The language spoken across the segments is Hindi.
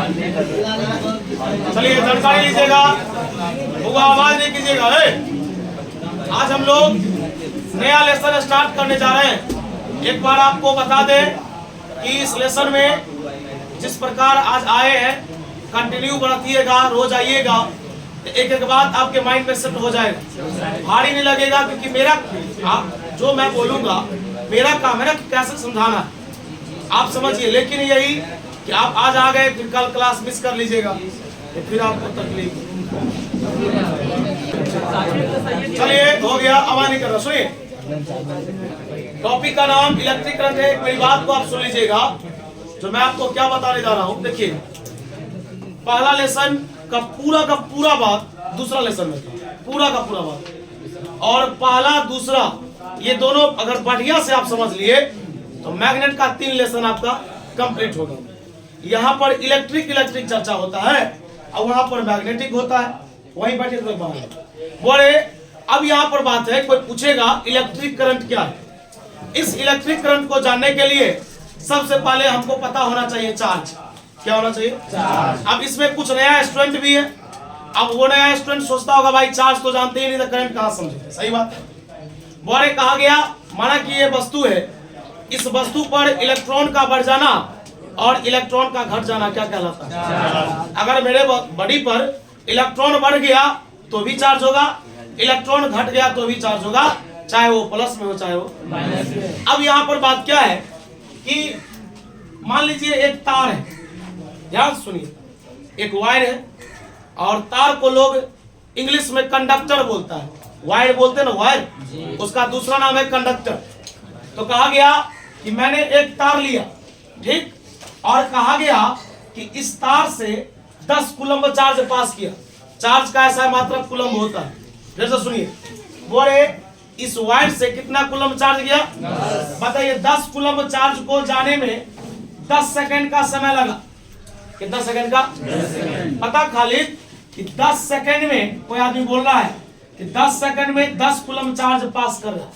चलिए जानकारी लीजिएगा, हुआ आवाज नहीं कीजिएगा। आज हम लोग नया लेसन स्टार्ट करने जा रहे हैं। एक बार आपको बता दें कि इस लेसन में जिस प्रकार आज आए हैं कंटिन्यू बढ़ाइएगा, रोज आइएगा, एक एक बात आपके माइंड में सेट हो जाएगा, भारी नहीं लगेगा। क्योंकि मेरा जो मैं बोलूंगा मेरा काम है ना कैसे समझाना है, आप समझिए। लेकिन यही कि आप आज आ गए फिर कल क्लास मिस कर लीजिएगा तो फिर आपको तकलीफ। चलिए हो गया, आवाज नहीं कर रहा। सुनिए, टॉपिक का नाम इलेक्ट्रिक करंट है। मेरी बात को आप सुन लीजिएगा, जो मैं आपको क्या बताने जा रहा हूं। देखिए, पहला लेसन का पूरा बात दूसरा लेसन में था, पूरा का पूरा बात। और पहला दूसरा ये दोनों अगर बढ़िया से आप समझ लिए तो मैग्नेट का 3 लेसन आपका कंप्लीट होगा। यहाँ पर इलेक्ट्रिक चर्चा होता है और वहां पर मैग्नेटिक होता है। वहीं बैठे तो बोले, अब यहाँ पर बात है, कोई पूछेगा इलेक्ट्रिक करंट क्या है। इस इलेक्ट्रिक करंट को जानने के लिए सबसे पहले हमको पता होना चाहिए चार्ज। क्या होना चाहिए? चार्ज। अब इसमें कुछ नया स्टूडेंट भी है। अब वो नया स्टूडेंट सोचता होगा भाई चार्ज तो जानते ही नहीं तो करंट कहाँ समझे। सही बात है। बोले कहा गया, माना कि ये वस्तु है, इस वस्तु पर इलेक्ट्रॉन का बढ़ जाना और इलेक्ट्रॉन का घट जाना क्या कहलाता है? अगर मेरे बॉडी पर इलेक्ट्रॉन बढ़ गया तो भी चार्ज होगा, इलेक्ट्रॉन घट गया तो भी चार्ज होगा, चाहे वो प्लस में हो चाहे वो माइनस में। अब यहाँ पर बात क्या है कि मान लीजिए एक तार है, ध्यान सुनिए, एक वायर है और तार को लोग इंग्लिश में कंडक्टर बोलता है। वायर बोलते हैं ना, वायर, उसका दूसरा नाम है कंडक्टर। तो कहा गया कि मैंने एक तार लिया, ठीक, और कहा गया कि इस तार से 10 कूलम्ब चार्ज पास किया। चार्ज का ऐसा मात्रा कूलम्ब होता है। फिर से सुनिए, बोले इस वायर से कितना कूलम्ब चार्ज गया? बताइए, 10 कूलम्ब चार्ज को जाने में 10 सेकंड का समय लगा। कितना सेकंड का? 10 सेकंड। पता खालिद कि 10 सेकंड में कोई आदमी बोल रहा है कि 10 सेकंड में 10 कूलम्ब चार्ज पास कर रहा है।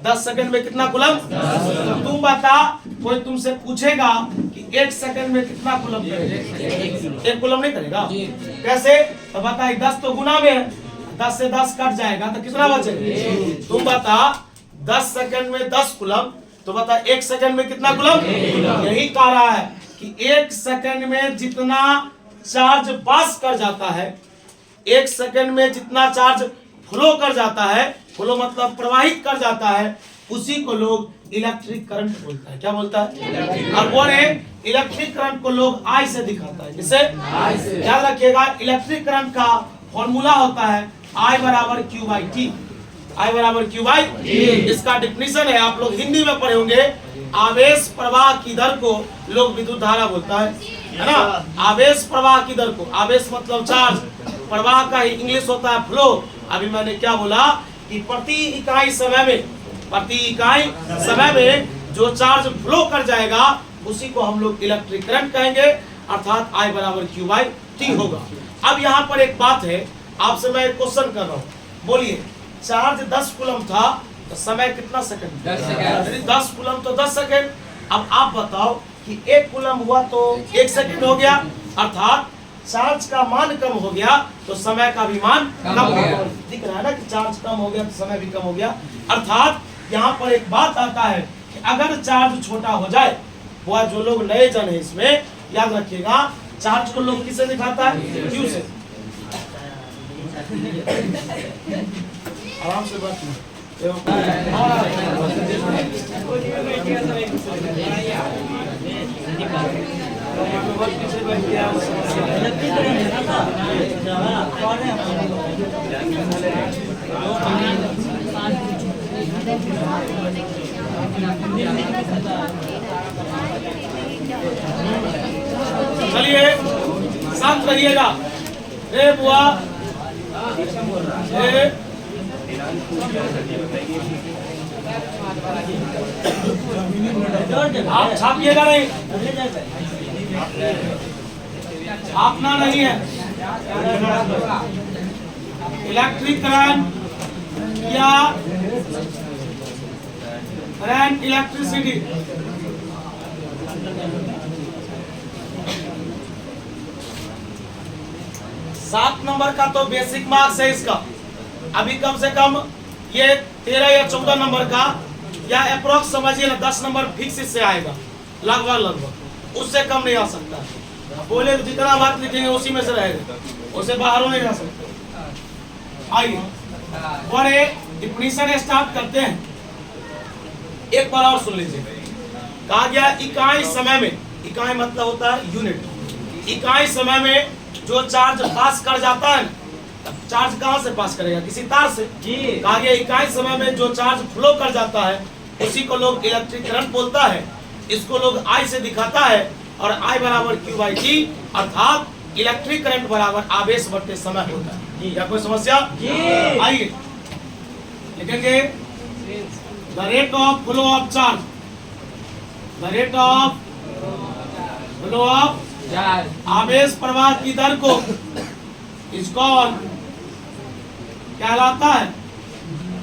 10 सेकंड में कितना कूलम्ब? तो तुम बता, कोई तुमसे पूछेगा कि 1 सेकंड में कितना कूलम्ब करेगा? 1 कूलम्ब नहीं करेगा। कैसे? तो बताइए, 10 तो गुना में है, 10 से 10 कट जाएगा तो कितना बचेगा? तुम बता, 10 सेकंड में 10 कूलम्ब, तो बता 1 सेकंड में कितना कूलम्ब? यही कह रहा है कि 1 सेकंड में जितना चार्ज पास कर जाता है, 1 सेकंड में जितना चार्ज फ्लो कर जाता है, फ्लो मतलब प्रवाहित कर जाता है, उसी को लोग इलेक्ट्रिक करंट बोलता है। क्या बोलता है? और बोले इलेक्ट्रिक करंट को लोग आई से दिखाता है। किससे? आई से। याद रखिएगा, इलेक्ट्रिक करंट का फॉर्मूला होता है I बराबर Q/T। I बराबर Q/T। इसका डिफिनीशन है, आप लोग हिंदी में पढ़े होंगे, आवेश प्रवाह की दर को लोग विद्युत धारा बोलता है ना। आवेश प्रवाह की दर को, आवेश मतलब चार्ज, प्रवाह का इंग्लिश होता है फ्लो। अभी मैंने क्या बोला कि प्रति इकाई समय में जो चार्ज फ्लो कर जाएगा उसी को हम लोग इलेक्ट्रिक करंट कहेंगे, अर्थात I बराबर Q/T होगा। अब यहाँ पर एक बात है, आपसे मैं एक क्वेश्चन कर रहा हूँ, बोलिए, चार्ज 10 कूलम्ब था तो समय कितना सेकंड? 10 सेकंड। 10 कूलम्ब तो 10 सेकंड। अब आप बताओ कि 1 कूलम्ब हुआ तो 1 सेकंड हो गया, अर्थात चार्ज का मान कम हो गया तो समय का भी मान कम हो गया। दिख रहा है ना कि चार्ज कम हो गया तो समय भी कम हो गया। अर्थात यहाँ पर एक बात आता है कि अगर चार्ज छोटा हो जाए, वह जो लोग नए जन है इसमें याद रखिएगा, चार्ज को लोग किससे दिखाता है? क्यू से। आराम से बात चलिए शांत रहिएगा। ए बुआ, आप छापिएगा नहीं, छापना नहीं है। इलेक्ट्रिक करंट या करंट इलेक्ट्रिसिटी 7 नंबर का तो बेसिक मार्क्स है इसका, अभी कम से कम ये 13 या 14 नंबर का या अप्रोक्स समझिए ना 10 नंबर फिक्स इससे आएगा, लगभग उससे कम नहीं आ सकता। बोले जितना बात लिखेंगे उसी में से रहेगा, उससे बाहर नहीं जा सकते। आइए बड़े डिफिनीशन स्टार्ट करते हैं। एक बार और सुन लीजिए, कहा गया इकाई समय में, इकाई मतलब होता है यूनिट, इकाई समय में जो चार्ज पास कर जाता है, चार्ज कहां से पास करेगा, किसी तार से। कहा गया इकाई समय में जो चार्ज फ्लो कर जाता है उसी को लोग इलेक्ट्रिक करंट बोलता है। इसको लोग आई से दिखाता है और आई बराबर Q/T, अर्थात इलेक्ट्रिक करंट बराबर आवेश बटे समय होता है। क्या कोई समस्या? आइए लिखेंगे the rate of flow of charge, the rate of flow of आवेश प्रवाह की दर को इस कॉल कहलाता है,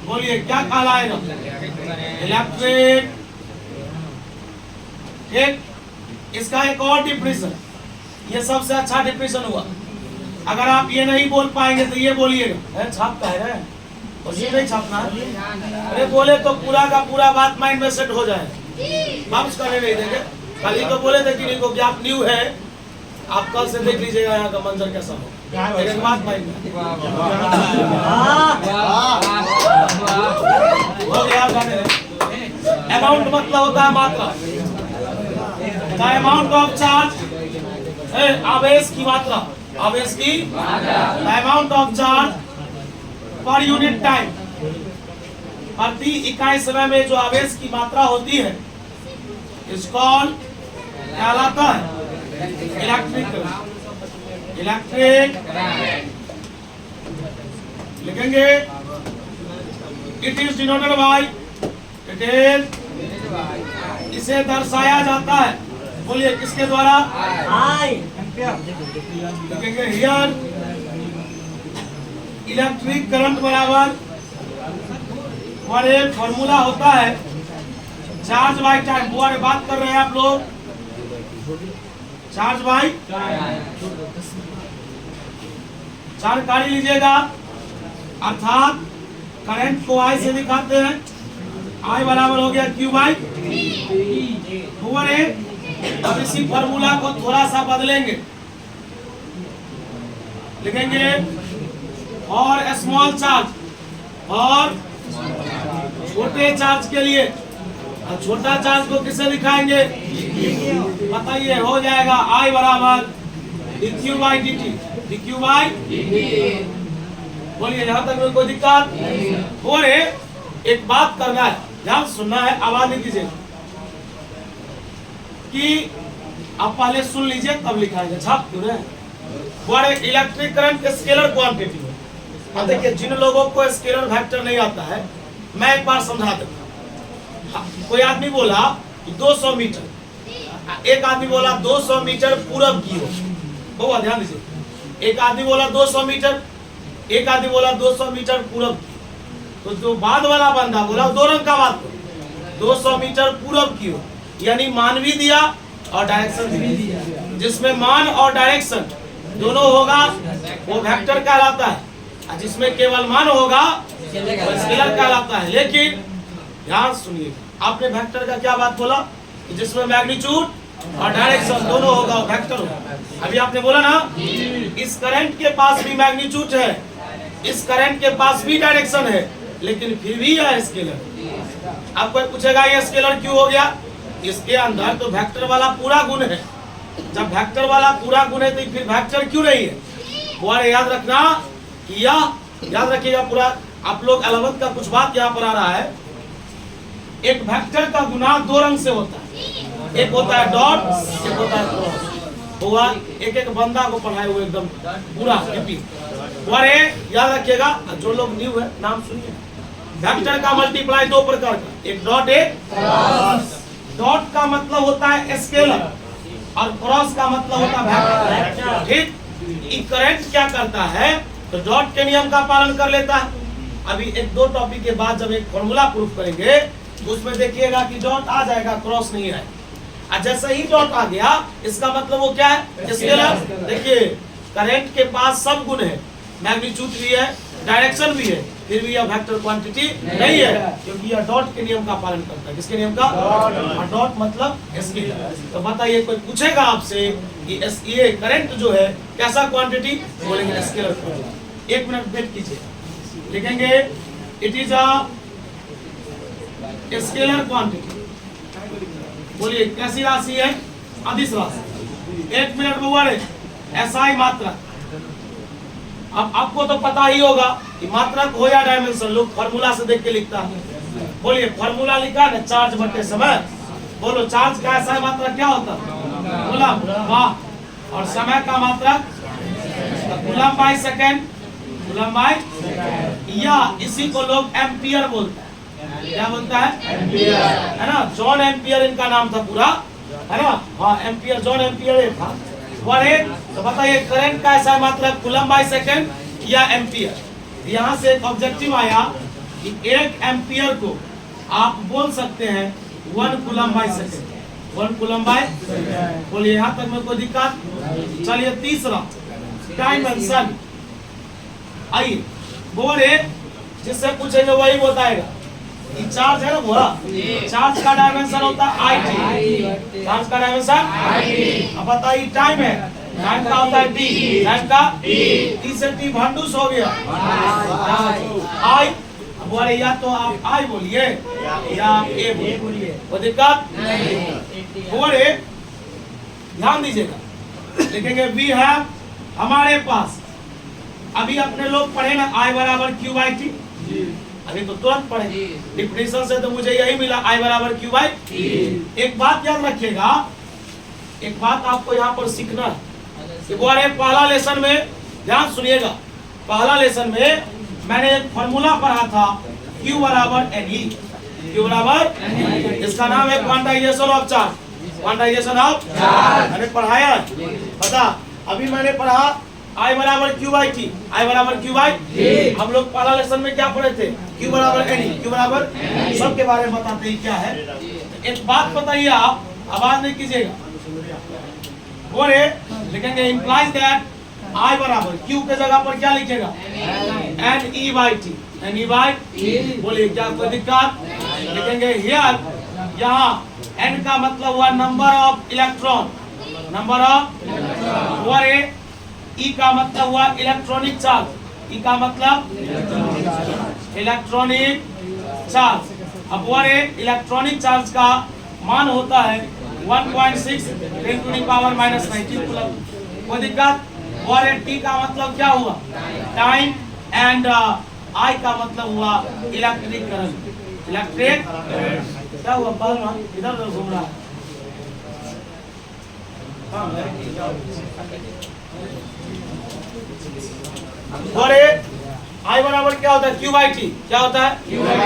बोलिए क्या कहलाएगा, इलेक्ट्रिक। ठीक, इसका एक और डिफिनेशन, ये सबसे अच्छा डिफिनेशन हुआ। अगर आप ये नहीं बोल पाएंगे तो ये बोलिएगा, छाप का है और ये नहीं छापना है। अरे बोले तो पूरा का पूरा बात माइंड में सेट हो जाए, वापस करने नहीं देंगे। खाली तो बोले थे कि नहीं को आप न्यू है, आप कल से देख लीजिएगा यहाँ का मंजर कैसा हो। एक बात माइंड में हो गया। अमाउंट मतलब होता है मात्रा, द अमाउंट ऑफ चार्ज, आवेश की मात्रा, आवेश की the amount of charge per unit time, प्रति इकाई समय में जो आवेश की मात्रा होती है इसको कहलाता है इलेक्ट्रिक करंट। इलेक्ट्रिक लिखेंगे it is denoted by, it is, इसे दर्शाया जाता है, बोलिए किसके द्वारा, लिखेंगे हियर इलेक्ट्रिक करंट बराबर और एक फॉर्मूला होता है चार्ज बाय टाइम। बुआ बात कर रहे हैं आप लोग, चार्ज बाय जानकारी लीजिएगा, अर्थात करंट को आई से दिखाते हैं, आई बराबर हो गया Q/T। अब इसी फॉर्मूला को थोड़ा सा बदलेंगे, लिखेंगे और स्मॉल चार्ज, और छोटे चार्ज के लिए, और छोटा चार्ज को किससे दिखाएंगे, बताइए, हो जाएगा I बराबर dQ/dt, dQ/dt। बोलिए यहाँ तक में कोई दिक्कत? और एक बात करना है, ध्यान सुनना है, आवाज नहीं कीजिए कि आप पहले सुन लीजिए तब लिखाएंगे, छाप क्यों रहे। बड़े इलेक्ट्रिक करंट स्केलर क्वांटिटी है। देखिए जिन लोगों को स्केलर वेक्टर नहीं आता है, मैं एक बार समझा देता। कोई आदमी बोला कि 200 मीटर, एक आदमी बोला 200 मीटर पूरब की ओर, बहुत ध्यान दीजिए। एक आदमी बोला 200 मीटर, एक आदमी बोला 200 मीटर पूरब की। तो जो बाद वाला बंदा बोला दो रंग का बात, 200 मीटर पूरब की ओर, यानी मान भी दिया और डायरेक्शन भी दिया। जिसमें मान और डायरेक्शन दोनों होगा वो वेक्टर कहलाता है, और जिसमें केवल मान होगा वो स्केलर कहलाता है। लेकिन ध्यान सुनिए, आपने वेक्टर का क्या बात बोला, जिसमें मैग्नीट्यूड और डायरेक्शन दोनों होगा वो वेक्टर होगा। अभी आपने बोला ना, इस करंट के पास भी मैग्नीट्यूड है, इस करंट के पास भी डायरेक्शन है, लेकिन फिर भी यह स्केलर। अब कोई पूछेगा ये स्केलर क्यों हो गया, इसके अंदर तो वेक्टर वाला पूरा गुण है। जब वेक्टर वाला पूरा गुण है तो फिर वेक्टर क्यों नहीं है। वो याद रखना कि यह, याद रखिएगा पूरा, आप लोग 11th का कुछ बात यहाँ पर आ रहा है। एक वेक्टर का गुना दो रंग से होता है, एक होता है डॉट, एक होता है क्रॉस। हुआ एक एक बंदा को पढ़ाए हुए एकदम पूरा लिपि। याद रखिएगा, जो लोग न्यू है नाम सुनिए। वेक्टर का मल्टीप्लाई दो प्रकार का, एक डॉट, एक क्रॉस। डॉट का मतलब होता है स्केलर और क्रॉस का मतलब होता है वेक्टर। ठीक, करंट क्या करता है तो डॉट के नियम का पालन कर लेता है। अभी एक दो टॉपिक के बाद जब एक फॉर्मूला प्रूफ करेंगे उसमें देखिएगा कि डॉट आ जाएगा, क्रॉस नहीं आएगा। जैसे ही डॉट आ गया इसका मतलब वो क्या है, स्केलर। देखिए करंट के पास सब गुण है, मैग्नीट्यूड भी है, डायरेक्शन भी है, फिर भी यह वेक्टर क्वांटिटी नहीं है, क्योंकि यह डॉट के नियम का पालन करता है। किसके नियम का? और डॉट मतलब स्केलर। तो बताइए, कोई पूछेगा आपसे कि ये करंट जो है कैसा क्वांटिटी, बोलेंगे स्केलर क्वांटिटी। 1 मिनट वेट कीजिए, लिखेंगे it is a scalar quantity. बोलिए कैसी राशि है? अदिश राशि। 1 मिनट में वर्ड एसआई मात्रा। अब आपको तो पता ही होगा कि मात्रक हो या डायमेंशन, लोग फार्मूला से देख के लिखता है। बोलिए फार्मूला लिखा ना, चार्ज बटे समय। बोलो चार्ज का एसआई मात्रा क्या होता है? कूलम। वाह। और समय का मात्रक coulomb by second, coulomb by, या इसी को लोग एम्पियर बोलते हैं। क्या बोलता है? एम्पियर, है ना। जॉन एम्पियर इनका नाम था पूरा, है ना। हाँ, एम्पियर, जॉन एम्पियर था। तो बताइए करंट का ऐसा मात्रा कूलम बाय सेकेंड या एम्पियर। यहाँ से एक ऑब्जेक्टिव आया कि 1 एम्पियर को आप बोल सकते हैं 1 coulomb by second. 1 coulomb by, बोलिए यहाँ तक में कोई दिक्कत? चलिए तीसरा डायमेंशन। आइए बोले, जिससे पूछेंगे वही बताएगा। चार्ज है ना बोला, चार्ज का डायमेंशन होता है IT। चार्ज का डायमेंशन IT। अब बताइए टाइम है, टाइम का होता है T। टाइम का T से T भंडूस हो गया I। अब बोले या तो आप I बोलिए या आप A बोलिए, कोई दिक्कत नहीं। बोले ध्यान दीजिएगा, लिखेंगे वी हैव, हमारे पास। अभी अपने लोग पढ़े ना I बराबर QT, अभी तो तुरंत पढ़े। डिफिनेशन से तो मुझे यही मिला, I बराबर Q/T। एक बात याद रखिएगा, एक बात आपको यहाँ पर सीखना है कि बोले पहला लेसन में, ध्यान सुनिएगा, पहला लेसन में मैंने एक फॉर्मूला पढ़ा था Q बराबर NE। Q बराबर, इसका नाम है quantization of charge. Quantization of charge मैंने पढ़ाया, पता। अभी मैंने पढ़ा I बराबर Q/T। I बराबर Q/T। हम लोग पहला लेसन में क्या पढ़े थे? Q बराबर NE। Q बराबर, सबके बारे में बताते हैं क्या है। एक बात बताइए, आप आवाज नहीं कीजिएगा। बोले लिखेंगे इम्प्लाइज दैट I बराबर Q के जगह पर क्या लिखेगा? NE/T। NE/T। बोलिए क्या कोई दिक्कत? लिखेंगे हियर, यहाँ N का मतलब हुआ number of electron, number of. बोले E का मतलब हुआ इलेक्ट्रॉनिक चार्ज, E का मतलब इलेक्ट्रॉनिक चार्ज। अब बोले इलेक्ट्रॉनिक चार्ज का मान होता है 1.6 × 10⁻⁻⁹ कूलम। कोई दिक्कत? और T का मतलब क्या हुआ? टाइम। एंड I का मतलब हुआ इलेक्ट्रिक करंट। इलेक्ट्रिक क्या हुआ? बल्ब इधर उधर घूम रहा है। और I बराबर क्या होता है? Q/T। क्या होता है?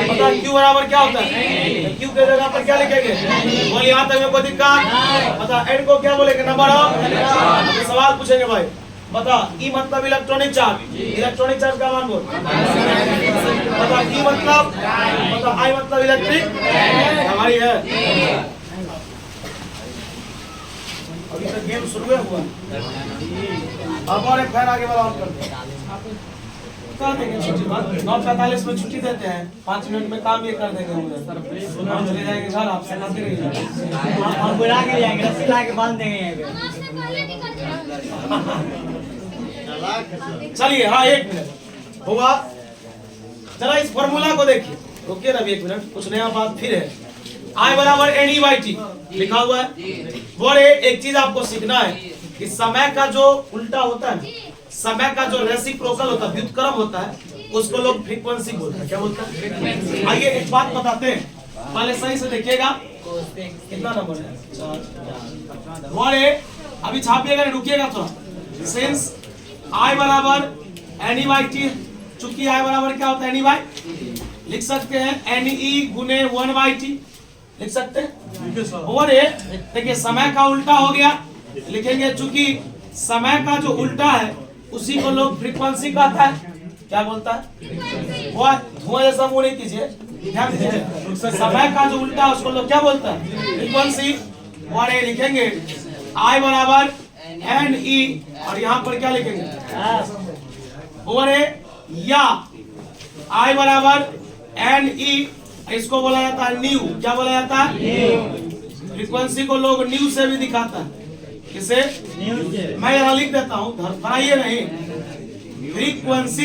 पता है Q बराबर क्या होता है? Q के जगह पर क्या लिखेंगे? बोल, यहाँ तक में कोई दिक्कत? बता N को क्या बोलेंगे? Number of. सवाल पूछेंगे भाई, बता E मतलब इलेक्ट्रॉनिक चार्ज, इलेक्ट्रॉनिक चार्ज का मान बोल। बता E मतलब, बता I मतलब इलेक्ट्रिक हमारी है। अभी तक गेम शुरू हुआ, अब और एक फैन आगे वाला ऑन कर दे। कर देंगे छुट्टी, 9:45 में छुट्टी देते हैं, 5 मिनट में काम ये कर देंगे। हम चले जाएंगे घर, आपसे लाते रहिए। हम बुला के जाएंगे, रस्सी ला के बांध देंगे यहाँ पे। चलिए हाँ, 1 मिनट हुआ। जरा इस फॉर्मूला को देखिए, रुकिए ना अभी 1 मिनट, कुछ नया बात फिर है। I बराबर NE/T लिखा हुआ है। बोले एक चीज आपको सीखना है कि समय का जो उल्टा होता है, समय का जो रेसिप्रोकल होता है, व्युत्क्रम होता है, उसको लोग फ्रीक्वेंसी बोलते हैं। क्या बोलते हैं? आइए एक बात बताते हैं, पहले सही से देखिएगा। कितना नंबर है? बोले अभी छापिएगा, रुकिएगा थोड़ा। सिंस I बराबर NE/T, चूंकि I बराबर क्या होता है? NE/, लिख सकते हैं NE गुने 1/T, लिख सकते हैं। और देखिए समय का उल्टा हो गया, लिखेंगे चूंकि समय का जो उल्टा है उसी को लोग फ्रीक्वेंसी कहता है। क्या बोलता है? वो धुआं जैसा मुंह नहीं कीजिए, ध्यान दीजिए। समय का जो उल्टा है उसको लोग क्या बोलता है? फ्रीक्वेंसी। और ये लिखेंगे I बराबर एन ई, और यहाँ पर क्या लिखेंगे ओवर ए या आई बराबर एन ई, इसको बोला जाता है न्यू। क्या बोला जाता है? फ्रीक्वेंसी को लोग न्यू से भी दिखाता है। किसे? मैं यहाँ लिख देता हूँ, बनाइए नहीं। फ्रीक्वेंसी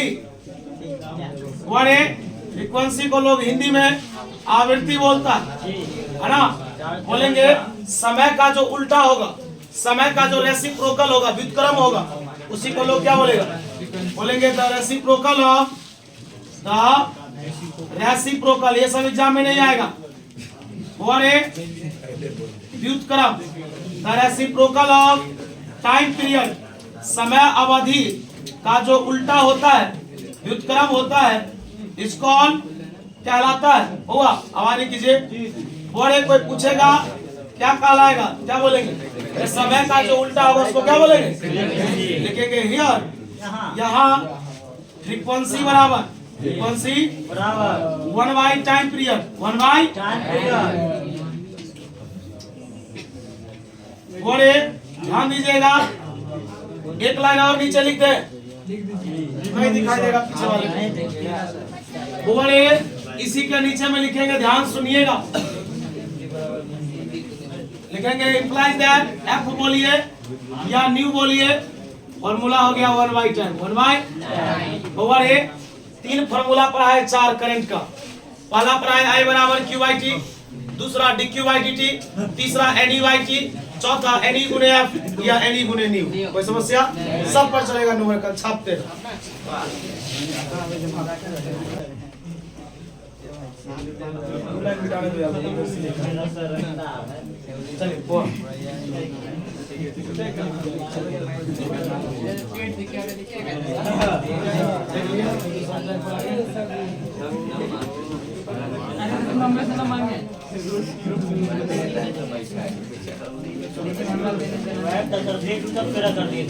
वन ए, फ्रीक्वेंसी को लोग हिंदी में आवृत्ति बोलता है ना। बोलेंगे समय का जो उल्टा होगा, समय का जो रेसिप्रोकल होगा, व्युत्क्रम होगा, उसी को लोग क्या बोलेगा? बोलेंगे the reciprocal of the reciprocal. ये सब एग्जाम में नहीं आएगा। वन ए व्युत्क्रम, the reciprocal of time period, समय अवधि का जो उल्टा होता है, व्युत्क्रम होता है, इसको कहलाता है होगा। आवाज कीजिए। बड़े कोई पूछेगा क्या कहलाएगा, क्या बोलेंगे? समय का जो उल्टा होगा उसको क्या बोलेंगे? लिखेंगे हियर, यहाँ फ्रीक्वेंसी बराबर, फ्रीक्वेंसी बराबर 1 by time period, 1 by time period. बड़े ध्यान दीजिएगा, एक लाइन और नीचे लिख दे, नहीं दिखाई देगा पीछे वाले। बड़े इसी के नीचे में लिखेंगे, ध्यान सुनिएगा। लिखेंगे इम्प्लाइज दैट, एफ बोलिए या न्यू बोलिए, फॉर्मूला हो गया 1 by 10, 1 by over A. 3 formula पढ़ा है 4 करंट का। पहला पढ़ा है आई बराबर क्यू बाई टी, दूसरा D Q by D T, तीसरा एन ई बाई टी, चौथा एन ई गुने एफ या एन ई गुने न्यू। कोई समस्या? सब पर चलेगा न्यूमेरिकल, छापते चलिए।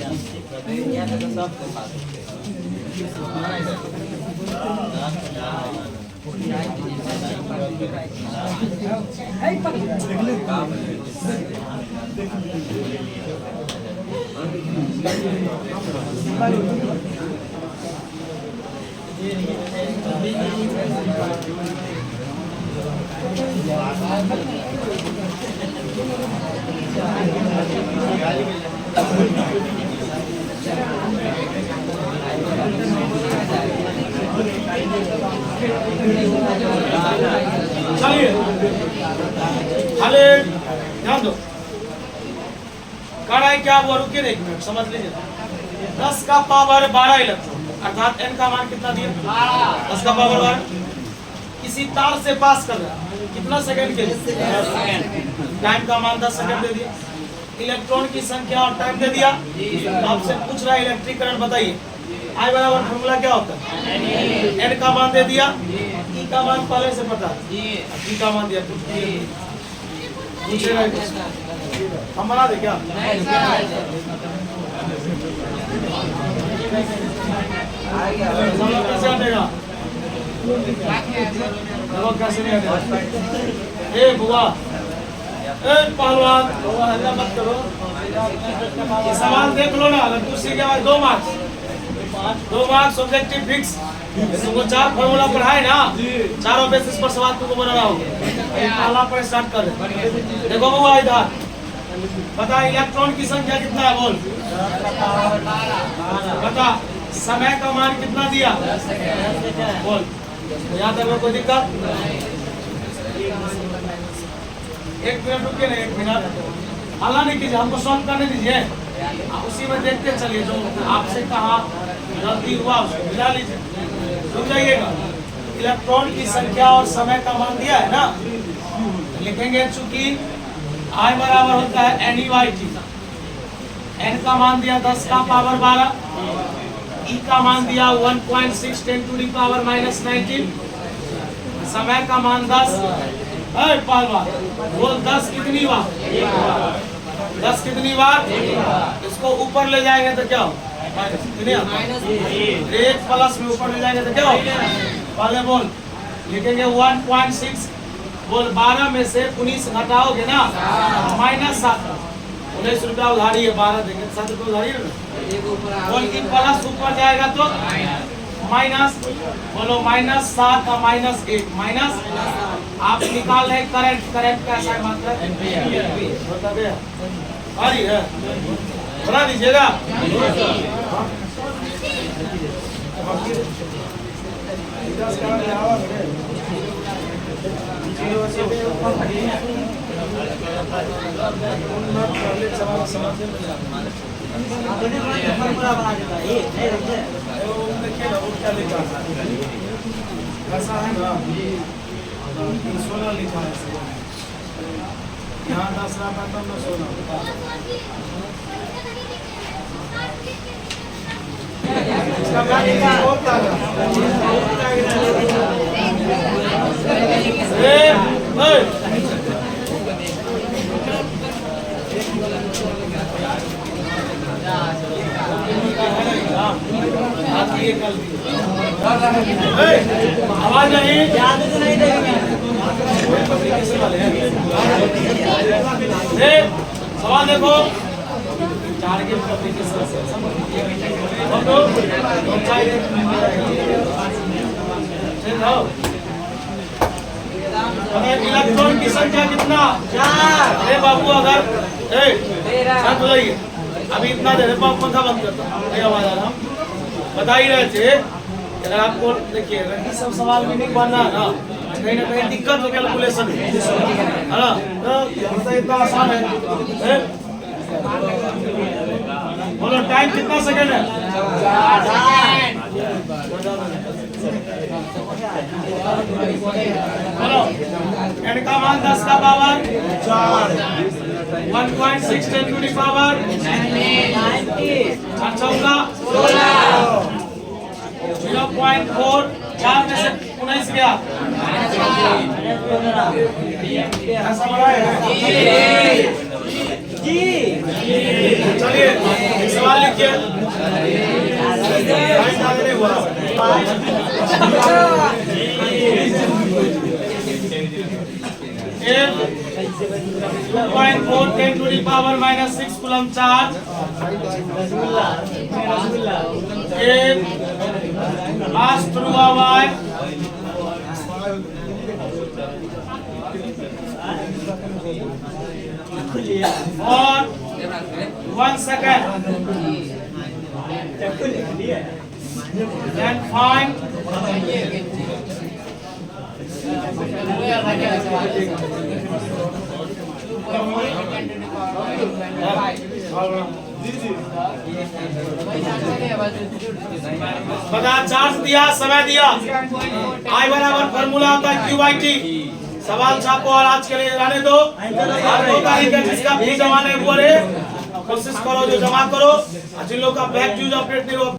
चलिए हाले ध्यान दो। कढ़ाई क्या वो रुकिए एक मिनट, समझ लीजिए। 10 का पावर 12 इलेक्ट्रॉन, अर्थात n का मान कितना दिया? 10 का पावर 12। किसी तार से पास कर रहा है, कितना सेकंड के लिए? टाइम का मान 10 सेकंड दे दिया। इलेक्ट्रॉन की संख्या और टाइम दे दिया। आपसे पूछ रहा है इलेक्ट्रिक करंट बताइए। आई बराबर फॉर्मूला क्या होता है? n का मान दे दिया, e का मान पहले से पता है, e का मान दिया। पूछेगा हम बना दे क्या? कैसे आएगा? कैसे नहीं आएगा? ए बुआ, ए पहलवान, मत करो। ये सवाल देख लो ना, अगर दूसरी के बाद 2 मार्क्स, 2 मार्क्स ऑब्जेक्टिव फिक्स। तुमको 4 फॉर्मूला पढ़ाए ना, चारों बेसिस पर सवाल तुमको बनाना होगा। पहला पर स्टार्ट कर दे। देखो बुआ इधर बता, इलेक्ट्रॉन की संख्या कितना है? बोल बता। समय का मान कितना दिया? बोल। यहाँ तक में कोई दिक्कत? 1 मिनट रुकिए ना, 1 मिनट हल्ला नहीं कीजिए, हमको सॉल्व करने दीजिए। उसी में देखते चलिए, जो आपसे कहा गलती हुआ उसको मिला लीजिए। सुन जाइएगा, इलेक्ट्रॉन की संख्या और समय का मान दिया है ना, लिखेंगे चूंकि I बराबर होता है n e by t. n का मान दिया 10 का पावर 12, e का मान दिया 1.6 10 टू दी पावर माइनस 19, समय का मान 10। पहलवान बोल 10 कितनी बार? 10 कितनी बार? इसको ऊपर ले जाएंगे तो क्या हो? एक प्लस में ऊपर ले जाएंगे तो क्या हो? पहले बोल लिखेंगे 1.6, बोल 12 में से 19 घटाओगे ना, -7, 19 रुपया उधारी है, 12 देंगे 7 रुपया उधारी है ना। बोल की प्लस ऊपर जाएगा तो माइनस, बोलो -7 और -1 माइनस। आप निकाल रहे करंट, करंट कैसा है मात्रा बता दे, आ रही है बना दीजिएगा। देखिए ना वो क्या लिखा है, ऐसा है ना 16 लिखा है, यहाँ 10 रहा था मैं 16। इसका आवाज नहीं, सवाल देखो, 4 के इलेक्ट्रॉन की संख्या कितना? 4। अरे बाबू अगर शांत हो जाइए, अभी इतना देर पंखा बंद करता, आवाज आ रहा, बता ही रहे थे। अगर आपको देखिए ये सब सवाल में नहीं बनना है ना, कहीं ना कहीं दिक्कत हो कैलकुलेशन है ना, तो इतना आसान है। बोलो टाइम कितना सेकंड है? बोलो n का मान 10 का पावर 4, 1.6 10 टू द पावर 90, 4 0.4, 4 में से 19 गया, ऐसा बड़ा है जी। चलिए एक सवाल लिखिए, (2.4 10 to the power -6 coulomb charge pass through a wire for 1 second, then find बता चार्ज दिया, समय दिया, I बराबर फॉर्मूला होता है Q/T। सवाल छापो और आज के लिए रहने दो। आज 2 तारीख है, जिसका फी जमा नहीं हुआ रे कोशिश करो जो जमा करो, जिन लोग का बैक यूज अपडेट नहीं हुआ